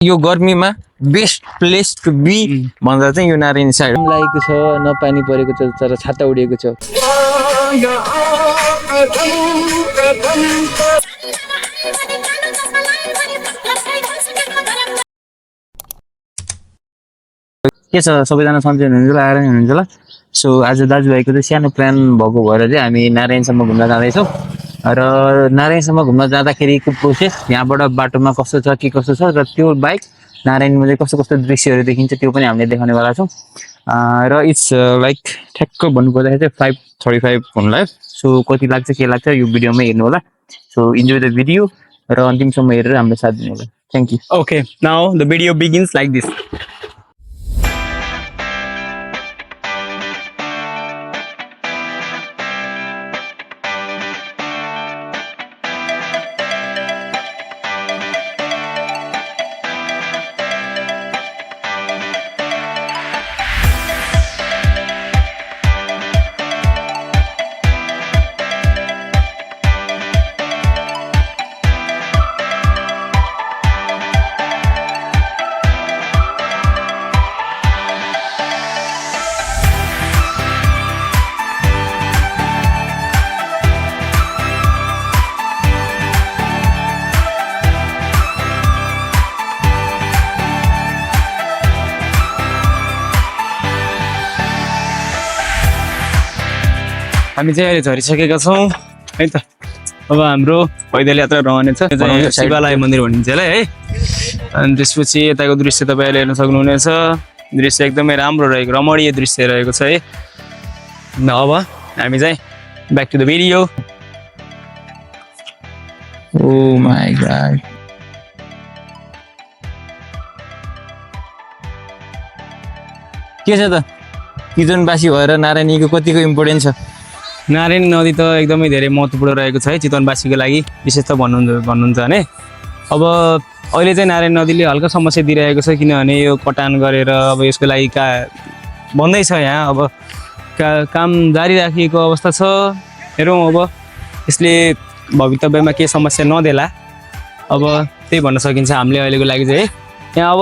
यो गर्मीमा best place to be भन्दा चाहिँ यो नारायणी साइड लागेको छ, न पानी परेको छ तर छाता उडिएको छ। के छ सबैजना सन्चै हुनुहुन्छ होला, आएर हुनुहुन्छ होला। सो आज दाजुभाइको चाहिँ सानो प्लान भएको भएर चाहिँ हामी नारायणसम्म घुम्न जाँदैछौँ र नारायणसम्म घुम्न जाँदाखेरिको प्रोसेस यहाँबाट बाटोमा कस्तो छ के कस्तो छ र त्यो बाइक नारायणमा चाहिँ कस्तो कस्तो दृश्यहरू देखिन्छ त्यो पनि हामीले देखाउनेवाला छौँ। र इट्स लाइक ठ्याक्क भन्नुपर्दाखेरि चाहिँ 5:35 हुनु लाग्यो। सो कति लाग्छ के लाग्छ यो भिडियोमै हेर्नु होला। सो इन्जोय द भिडियो र अन्तिमसम्म हेरेर हाम्रो साथ दिनु होला। Thank you. Okay, now the video begins like this. हामी चाहिँ अहिले झरिसकेका छौँ है त। अब हाम्रो पैदल यात्रा रहनेछ, शिवालय मन्दिर भनिन्छ है। अनि त्यसपछि यताको दृश्य तपाईँले हेर्न सक्नुहुनेछ। दृश्य एकदमै राम्रो रहेको, रमणीय दृश्य रहेको छ है। अब हामी चाहिँ back to the video. Oh my god, के छ त चितवनवासी भएर नारायणीको कतिको इम्पोर्टेन्स छ? नारायणी नदी त एकदमै धेरै महत्त्वपूर्ण रहेको छ है चितवनवासीको लागि, विशेष त भन्नुहुन्छ भने। अब अहिले चाहिँ नारायणी नदीले हल्का समस्या दिइरहेको छ, किनभने यो कटान गरेर अब यसको लागि भन्दैछ यहाँ। अब काम जारी राखिएको अवस्था छ। हेरौँ अब यसले भवितव्यमा के समस्या नदेला, अब त्यही भन्न सकिन्छ हामीले अहिलेको लागि चाहिँ है। यहाँ अब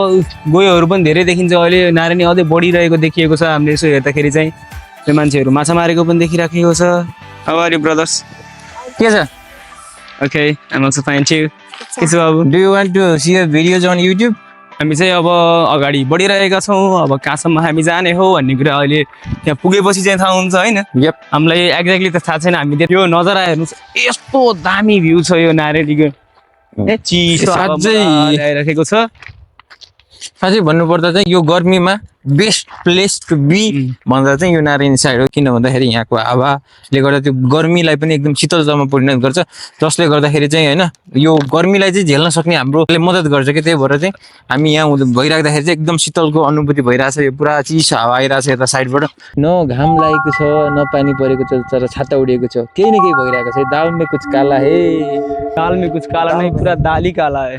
गोयोहरू पनि धेरै देखिन्छ अहिले, नारायणी अझै बढिरहेको देखिएको छ। हामीले यसो हेर्दाखेरि चाहिँ त्यो मान्छेहरू माछा मारेको पनि देखिराखेको छ। How are you brothers? के छ? Okay, I am also fine too. के छ बाबु? Do you want to see the videos on YouTube? हामी चाहिँ अब अगाडि बढिरहेका छौँ। अब कहाँसम्म हामी जाने हो भन्ने कुरा अहिले त्यहाँ पुगेपछि चाहिँ थाहा हुन्छ होइन। यप, हामीलाई एक्ज्याक्टली त थाहा छैन। हामी यो नजारा हेर्नुहोस्, यस्तो दामी भ्यू छ यो नारायणीको। चिसो आइरहेको छ। साँच्चै भन्नुपर्दा चाहिँ यो गर्मीमा बेस्ट प्लेस टु बी भन्दा चाहिँ यो नारायणी साइड हो। किन भन्दाखेरि यहाँको हावाले गर्दा त्यो गर्मीलाई पनि एकदम शीतलतामा परिणत गर्छ, जसले गर्दाखेरि चाहिँ होइन यो गर्मीलाई चाहिँ झेल्न सक्ने हाम्रोले मद्दत गर्छ कि। त्यही भएर चाहिँ हामी यहाँ भइराख्दाखेरि चाहिँ एकदम शीतलको अनुभूति भइरहेछ। यो पुरा चिसो हावा आइरहेछ यता साइडबाट। न घाम लागेको छ, न पानी परेको छ तर छाता उडिएको छ। केही न केही भइरहेको छ। दाल में कुछ काला है, दाल में कुछ काला नहीं, पुरा दाली काला है।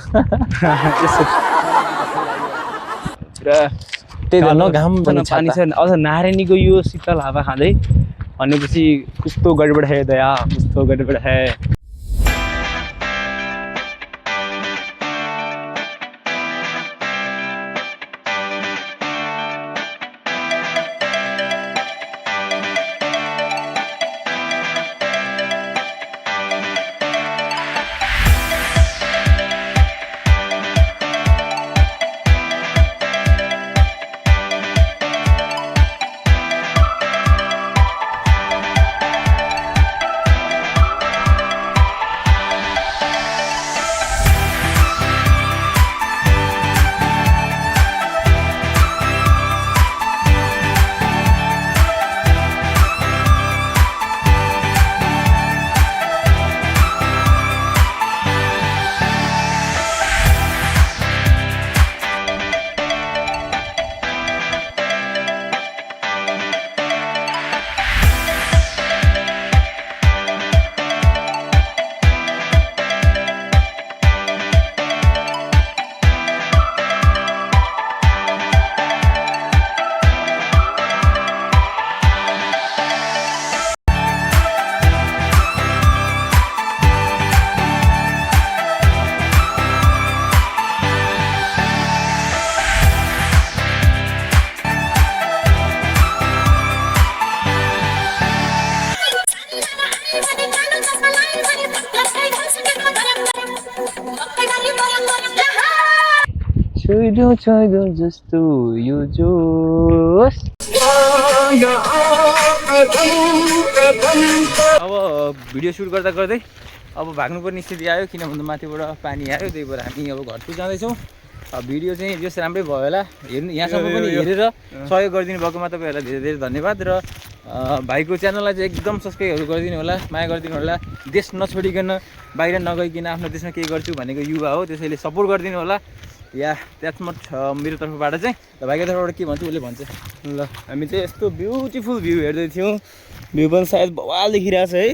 त्यही त, न घाम पानी छैन। अझ नारायणीको यो शीतल हावा खाँदै भनेपछि कस्तो गडबड है दया, कस्तो गडबड है। छोइदो जस्तो यो जोस। अब भिडियो सुट गर्दा गर्दै अब भाग्नुपर्ने स्थिति आयो, किन भन्दा माथिबाट पानी आयो, त्यही भएर हामी अब घरतिर जाँदैछौँ। भिडियो चाहिँ जस राम्रै भयो होला, हेर्नु यहाँसम्म पनि हेरेर सहयोग गरिदिनु भएकोमा तपाईँहरूलाई धेरै धेरै धन्यवाद। र भाइको च्यानललाई चाहिँ एकदम सब्सक्राइबहरू गरिदिनु होला, माया गरिदिनु होला। देश नछोडिकन बाहिर नगइकन आफ्नो देशमा केही गर्छु भनेको युवा हो, त्यसैले सपोर्ट गरिदिनु होला। या द्याट्स मच मेरो तर्फबाट चाहिँ। र भाइको तर्फबाट के भन्छु उसले भन्छ। ल हामी चाहिँ यस्तो ब्युटिफुल भ्यू हेर्दै थियौँ, भ्यू पनि सायद बवाल देखिरहेको छ है।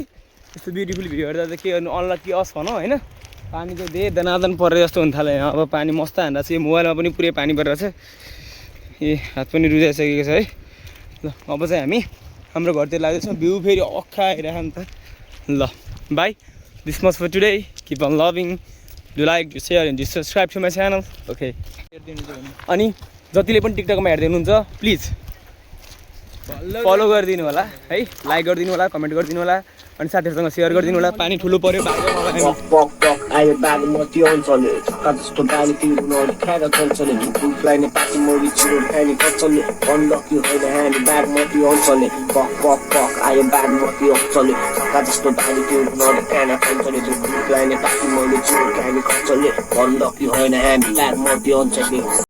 यस्तो ब्युटिफुल भ्यू हेर्दा चाहिँ के गर्नु, अनलकी अस भनौँ होइन। पानी चाहिँ धेरै दनादन परेर जस्तो हुन थाल्यो यहाँ। अब पानी मस्त हान्दा चाहिँ मोबाइलमा पनि पुरै पानी परिरहेको छ, ए हात पनि रुजाइसकेको छ है। ल अब चाहिँ हामी हाम्रो घरतिर लाग्दैछौँ, भ्यू फेरि अख्खा आइरहेको नि त। ल bye, this much for today, keep on loving, do like, do share and do subscribe to my channel. Okay, अनि जतिले पनि टिकटकमा हेर्दै हुनुहुन्छ प्लिज फलो गरिदिनु होला है, लाइक गरिदिनु होला, कमेन्ट गरिदिनु होला, अनि साथीहरूसँग सेयर गरिदिनु होला। पानी ठुलो पऱ्यो आयो बागमती अञ्चल छक्का जस्तो बानी तिर्नु ख्याएर चल्छले फुललाई नै पासी मोरी छिरो खाने कच्चले अनलकी होइन हामी बागमती अञ्चलले पक पक पक आयो बागमती अञ्चलले छक्का जस्तो बानी तिर्नु खाना चल्छले फुललाई नै पासी मोरी छिरो खाने कच्चले अनलकी होइन हामी बागमती अञ्चलले।